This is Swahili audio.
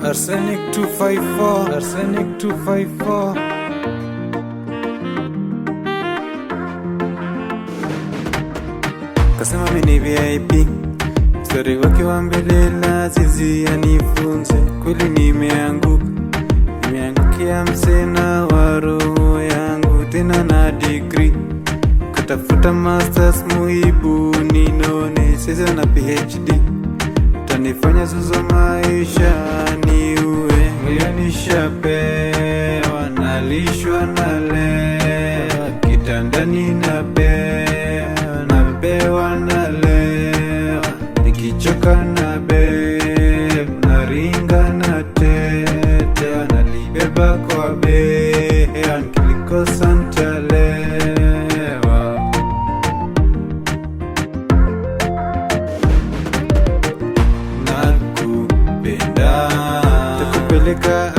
Arsenic 254, Arsenic 254. Kasema mimi ni VIP, mstari wake wa mbele lazizi anifunze. Kweli nimeangukia msena wa roho yangu, tena na degree katafuta masters muhibu ninone. Sasa na PhD tanifanya zuzo maisha niue. Nishapewa, nalishwa, nalewa, kitandani napewa, nalewa, nikichoka naringa, natetea, nalibeba kwa beha, nikilikosa ntalewa. Nakupenda, takupeleka